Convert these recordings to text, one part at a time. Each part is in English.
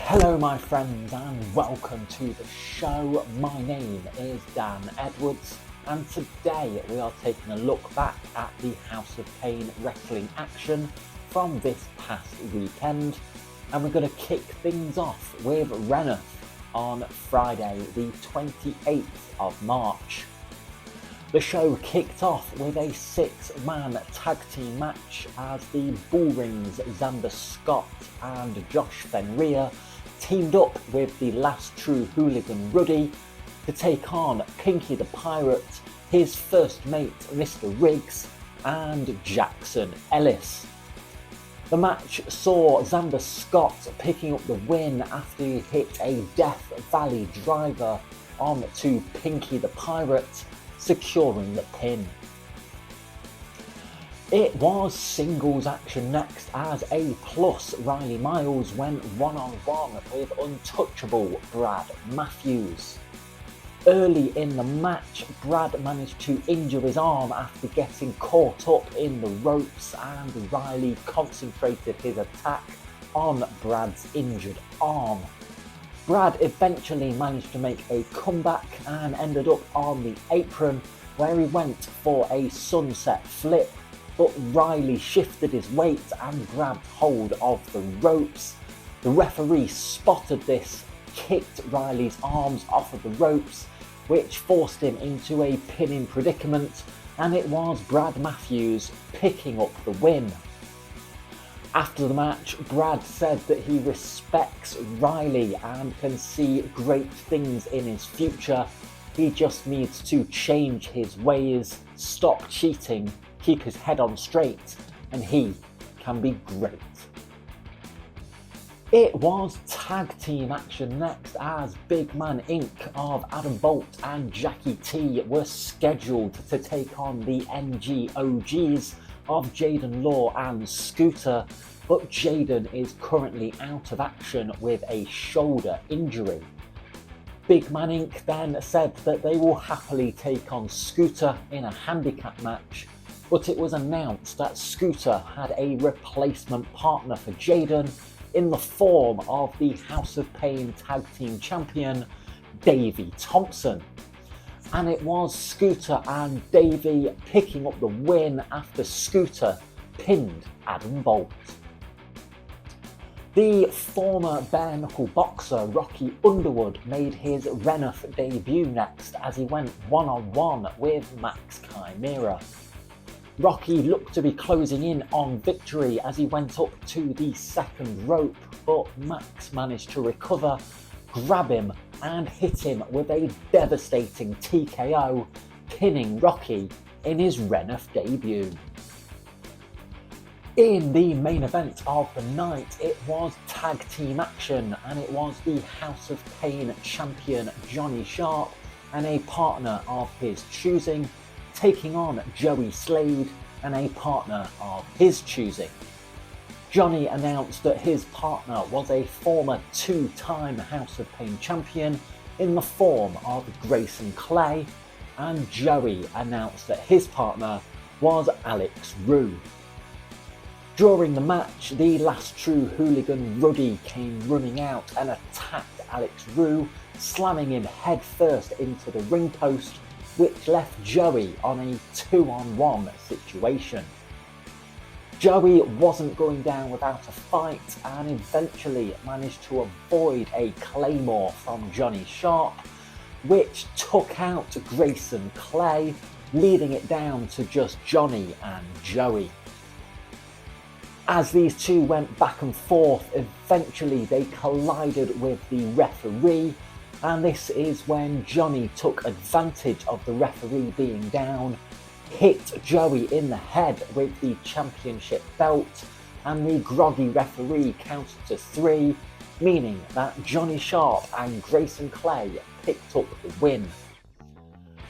Hello my friends and welcome to the show. My name is Dan Edwards and today we are taking a look back at the House of Pain wrestling action from this past weekend, and we're going to kick things off with Reneth on Friday the 28th of March. The show kicked off with a 6-man tag team match as the Bullrings Xander Scott and Josh Fenrir teamed up with the Last True Hooligan Ruddy to take on Pinky the Pirate, his first mate Mr. Riggs, and Jackson Ellis. The match saw Xander Scott picking up the win after he hit a Death Valley driver on to Pinky the Pirate, securing the pin. It was singles action next as A+ Riley Miles went one-on-one with untouchable Brad Matthews. Early in the match, Brad managed to injure his arm after getting caught up in the ropes, and Riley concentrated his attack on Brad's injured arm. Brad eventually managed to make a comeback and ended up on the apron where he went for a sunset flip, but Riley shifted his weight and grabbed hold of the ropes. The referee spotted this, kicked Riley's arms off of the ropes, which forced him into a pinning predicament, and it was Brad Matthews picking up the win. After the match, Brad said that he respects Riley and can see great things in his future. He just needs to change his ways, stop cheating, keep his head on straight, and he can be great. It was tag team action next as Big Man Inc. of Adam Bolt and Jackie T were scheduled to take on the NGOGs of Jaden Law and Scooter, but Jaden is currently out of action with a shoulder injury. Big Man Inc. then said that they will happily take on Scooter in a handicap match, but it was announced that Scooter had a replacement partner for Jaden in the form of the House of Pain Tag Team Champion, Davey Thompson. And it was Scooter and Davey picking up the win after Scooter pinned Adam Bolt. The former bare knuckle boxer Rocky Underwood made his Reneth debut next as he went one-on-one with Max Chimera. Rocky looked to be closing in on victory as he went up to the second rope, but Max managed to recover, grab him and hit him with a devastating TKO, pinning Rocky in his Reneth debut. In the main event of the night, it was tag team action, and it was the House of Pain champion Johnny Sharp and a partner of his choosing taking on Joey Slade and a partner of his choosing. Johnny announced that his partner was a former 2-time House of Pain champion in the form of Grayson Clay, and Joey announced that his partner was Alex Rue. During the match, the Last True Hooligan Ruddy came running out and attacked Alex Rue, slamming him headfirst into the ring post, which left Joey on a 2-on-1 situation. Joey wasn't going down without a fight and eventually managed to avoid a claymore from Johnny Sharp, which took out Grayson Clay, leading it down to just Johnny and Joey. As these two went back and forth, eventually they collided with the referee, and this is when Johnny took advantage of the referee being down, hit Joey in the head with the championship belt, and the groggy referee counted to 3, meaning that Johnny Sharp and Grayson Clay picked up the win.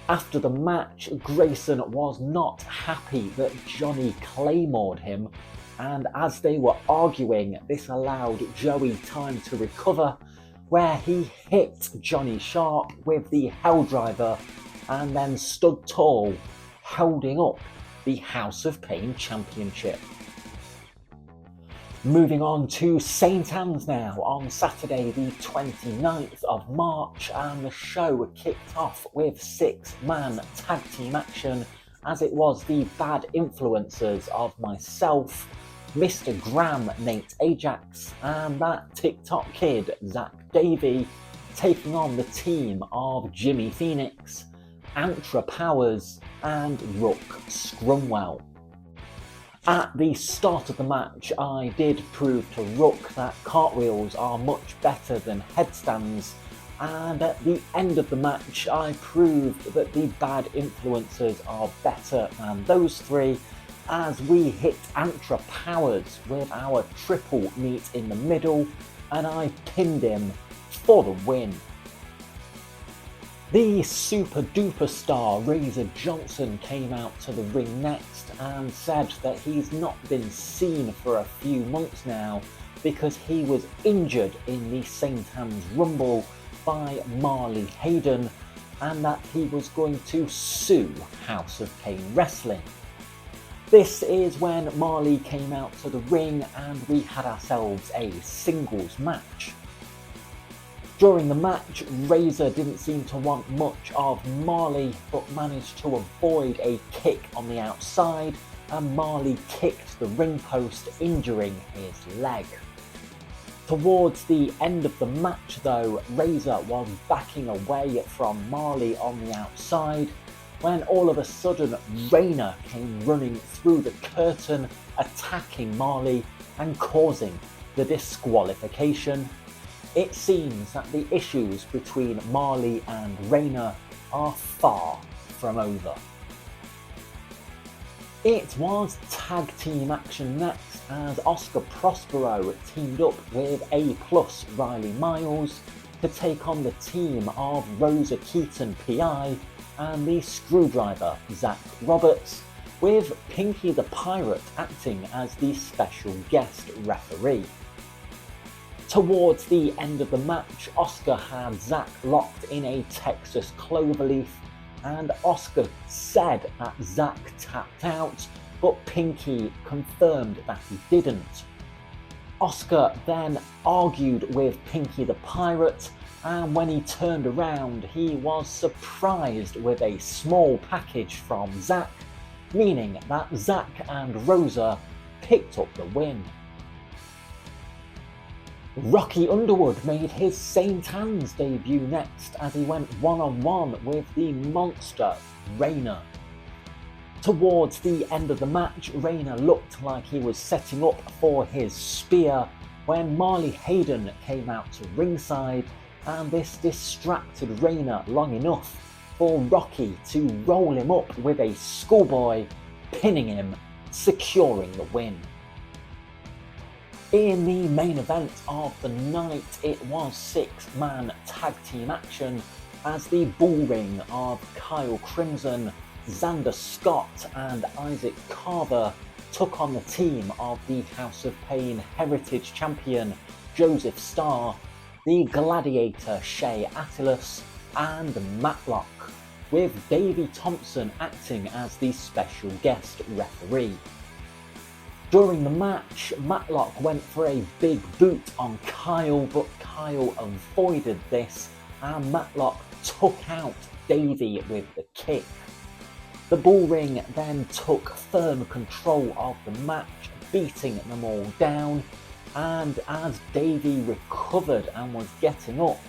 After the match, Grayson was not happy that Johnny claymored him, and as they were arguing, this allowed Joey time to recover, where he hit Johnny Sharp with the Helldriver and then stood tall, holding up the House of Pain Championship. Moving on to St Anne's now on Saturday the 29th of March, and the show kicked off with six-man tag team action as it was the bad influences of myself, Mr. Graham, Nate Ajax, and that TikTok kid, Zach Davey, taking on the team of Jimmy Phoenix, Antra Powers, and Rook Scrumwell. At the start of the match, I did prove to Rook that cartwheels are much better than headstands, and at the end of the match, I proved that the bad influences are better than those three, as we hit Antra Powers with our triple meet in the middle, and I pinned him for the win. The super duper star Razor Johnson came out to the ring next and said that he's not been seen for a few months now because he was injured in the St Anne's Rumble by Marley Hayden, and that he was going to sue House of Pain Wrestling. This is when Marley came out to the ring and we had ourselves a singles match. During the match, Razor didn't seem to want much of Marley, but managed to avoid a kick on the outside, and Marley kicked the ring post, injuring his leg. Towards the end of the match though, Razor was backing away from Marley on the outside, when all of a sudden Rayner came running through the curtain, attacking Marley and causing the disqualification. It seems that the issues between Marley and Rayner are far from over. It was tag team action next as Oscar Prospero teamed up with A+ Riley Miles to take on the team of Rosa Keaton PI and the Screwdriver Zach Roberts, with Pinky the Pirate acting as the special guest referee. Towards the end of the match, Oscar had Zach locked in a Texas Cloverleaf, and Oscar said that Zach tapped out, but Pinky confirmed that he didn't. Oscar then argued with Pinky the Pirate, and when he turned around, he was surprised with a small package from Zach, meaning that Zach and Rosa picked up the win. Rocky Underwood made his St Anne's debut next as he went one-on-one with the monster Rayner. Towards the end of the match, Rayner looked like he was setting up for his spear when Marley Hayden came out to ringside, and this distracted Rayner long enough for Rocky to roll him up with a schoolboy, pinning him, securing the win. In the main event of the night, it was six-man tag team action as the bullring of Kyle Crimson, Xander Scott and Isaac Carver took on the team of the House of Pain Heritage Champion Joseph Starr, the Gladiator Shea Attilus and Matlock, with Davey Thompson acting as the special guest referee. During the match, Matlock went for a big boot on Kyle, but Kyle avoided this and Matlock took out Davey with the kick. The bullring then took firm control of the match, beating them all down, and as Davey recovered and was getting up,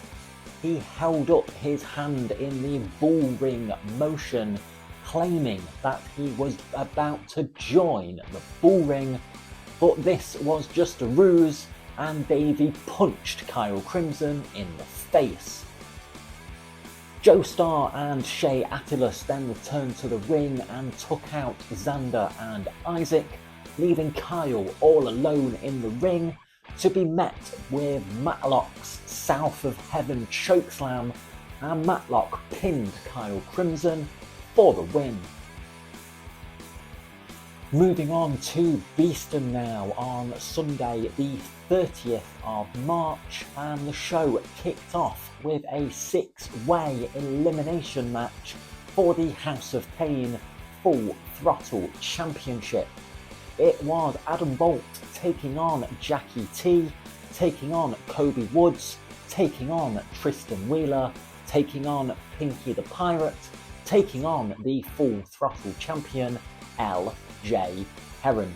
he held up his hand in the bullring motion, claiming that he was about to join the bullring, but this was just a ruse and Davey punched Kyle Crimson in the face. Joe Starr and Shea Attilus then returned to the ring and took out Xander and Isaac, leaving Kyle all alone in the ring to be met with Matlock's South of Heaven chokeslam, and Matlock pinned Kyle Crimson for the win. Moving on to Beeston now on Sunday the 30th of March, and the show kicked off with a six-way elimination match for the House of Pain Full Throttle Championship. it was Adam Bolt taking on Jackie T, taking on Kobe Woods, taking on Tristan Wheeler, taking on Pinky the Pirate, taking on the Full Throttle champion LJ Heron.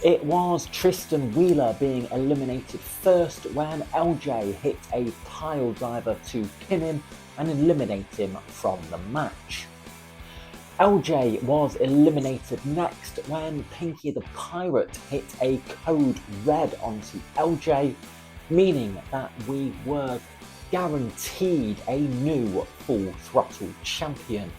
It was Tristan Wheeler being eliminated first when LJ hit a pile driver to pin him and eliminate him from the match. LJ was eliminated next when Pinky the Pirate hit a code red onto LJ, meaning that we were guaranteed a new Full Throttle champion.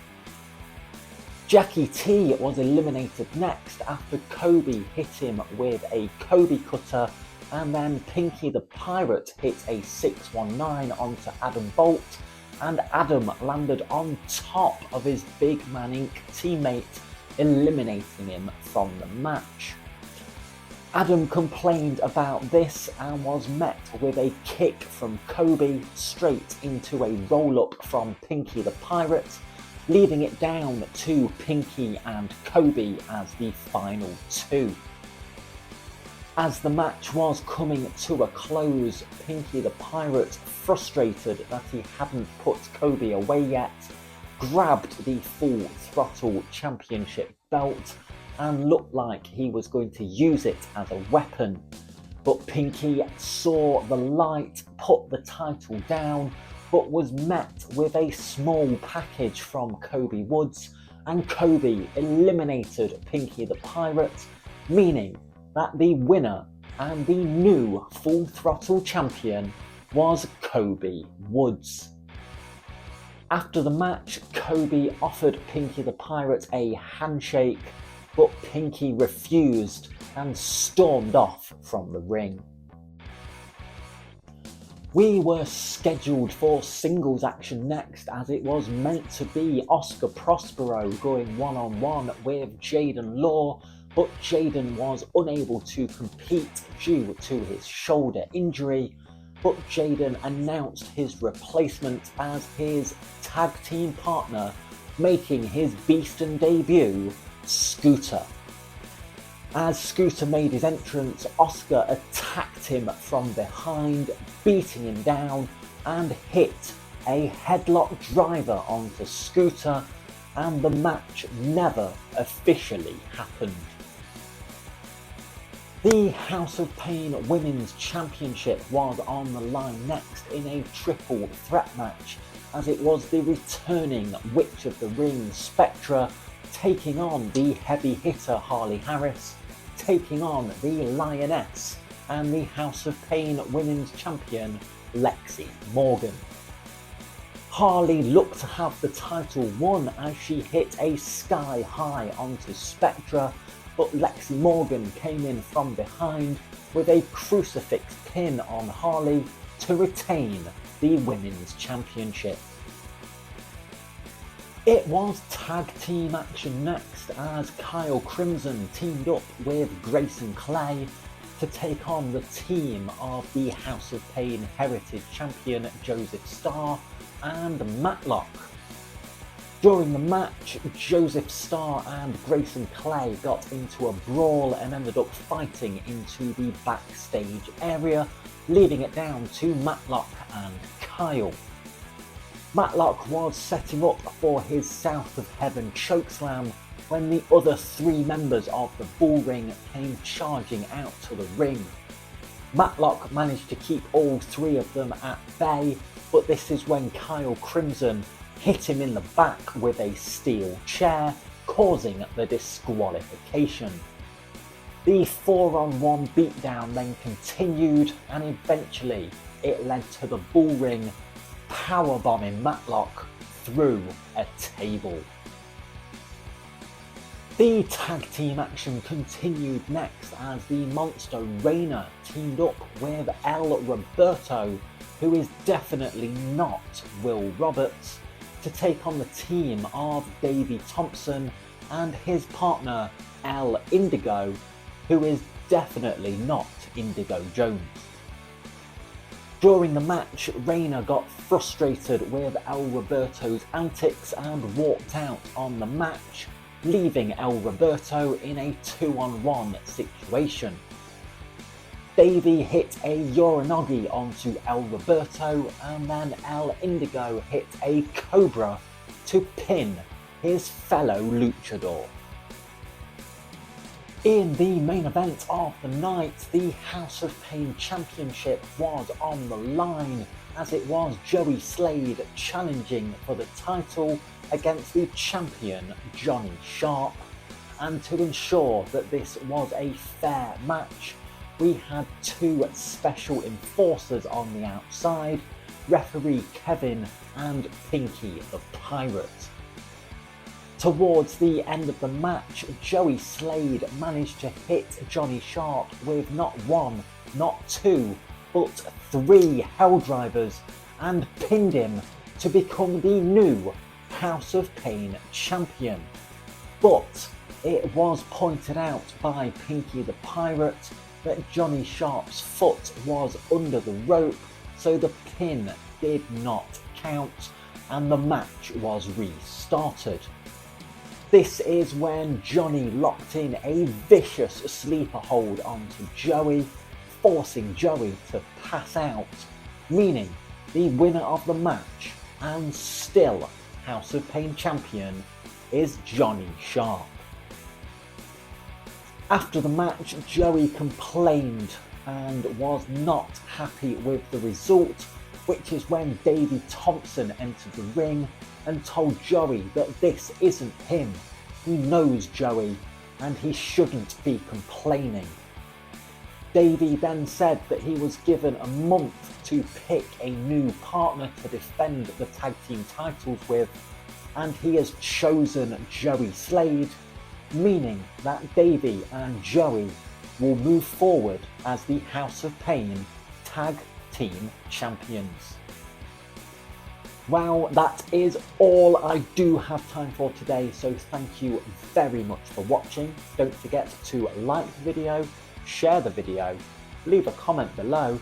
Jackie T was eliminated next after Kobe hit him with a Kobe cutter, and then Pinky the Pirate hit a 619 onto Adam Bolt, and Adam landed on top of his Big Man Inc. teammate, eliminating him from the match. Adam complained about this and was met with a kick from Kobe straight into a roll-up from Pinky the Pirate, leaving it down to Pinky and Kobe as the final two. As the match was coming to a close, Pinky the Pirate, frustrated that he hadn't put Kobe away yet, grabbed the Full Throttle Championship belt and looked like he was going to use it as a weapon. But Pinky saw the light, put the title down, but was met with a small package from Kobe Woods, and Kobe eliminated Pinky the Pirate, meaning that the winner and the new Full Throttle champion was Kobe Woods. After the match, Kobe offered Pinky the Pirate a handshake, but Pinky refused and stormed off from the ring. We were scheduled for singles action next, as it was meant to be Oscar Prospero going one-on-one with Jaden Law, but Jaden was unable to compete due to his shoulder injury, but Jaden announced his replacement as his tag team partner, making his Beeston debut, Scooter. As Scooter made his entrance, Oscar attacked him from behind, beating him down, and hit a headlock driver onto Scooter, and the match never officially happened. The House of Pain Women's Championship was on the line next in a triple threat match, as it was the returning Witch of the Ring Spectra taking on the heavy hitter Harley Harris, taking on the Lioness and the House of Pain Women's Champion Lexi Morgan. Harley looked to have the title won as she hit a sky high onto Spectra, but Lexi Morgan came in from behind with a crucifix pin on Harley to retain the Women's Championship. It was tag team action next as Kyle Crimson teamed up with Grayson Clay to take on the team of the House of Pain Heritage Champion Joseph Starr and Matlock. During the match, Joseph Starr and Grayson Clay got into a brawl and ended up fighting into the backstage area, leaving it down to Matlock and Kyle. Matlock was setting up for his South of Heaven chokeslam when the other three members of the Bull Ring came charging out to the ring. Matlock managed to keep all three of them at bay, but this is when Kyle Crimson hit him in the back with a steel chair, causing the disqualification. The 4-on-1 beatdown then continued, and eventually it led to the Bull Ring powerbombing Matlock through a table. The tag team action continued next as the Monster Reina teamed up with El Roberto, who is definitely not Will Roberts, to take on the team of Davey Thompson and his partner El Indigo, who is definitely not Indigo Jones. During the match, Reina got frustrated with El Roberto's antics and walked out on the match, leaving El Roberto in a 2-on-1 situation. Davey hit a Uranage onto El Roberto, and then El Indigo hit a Cobra to pin his fellow luchador. In the main event of the night, the House of Pain Championship was on the line, as it was Joey Slade challenging for the title against the champion Johnny Sharp. And to ensure that this was a fair match, we had two special enforcers on the outside, referee Kevin and Pinky the Pirate. Towards the end of the match, Joey Slade managed to hit Johnny Sharp with not one, not two, but three Helldrivers and pinned him to become the new House of Pain champion. But it was pointed out by Pinky the Pirate that Johnny Sharp's foot was under the rope, so the pin did not count and the match was restarted. This is when Johnny locked in a vicious sleeper hold onto Joey, forcing Joey to pass out, meaning the winner of the match and still House of Pain champion is Johnny Sharp. After the match, Joey complained and was not happy with the result, which is when Davey Thompson entered the ring and told Joey that this isn't him. He knows Joey and he shouldn't be complaining. Davey then said that he was given a month to pick a new partner to defend the tag team titles with, and he has chosen Joey Slade, meaning that Davey and Joey will move forward as the House of Pain Tag Team Champions. Well, that is all I do have time for today, so thank you very much for watching. Don't forget to like the video, share the video, leave a comment below,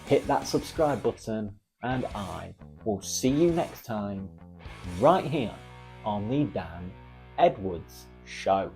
hit that subscribe button, and I will see you next time right here on the Dan Edwards Show.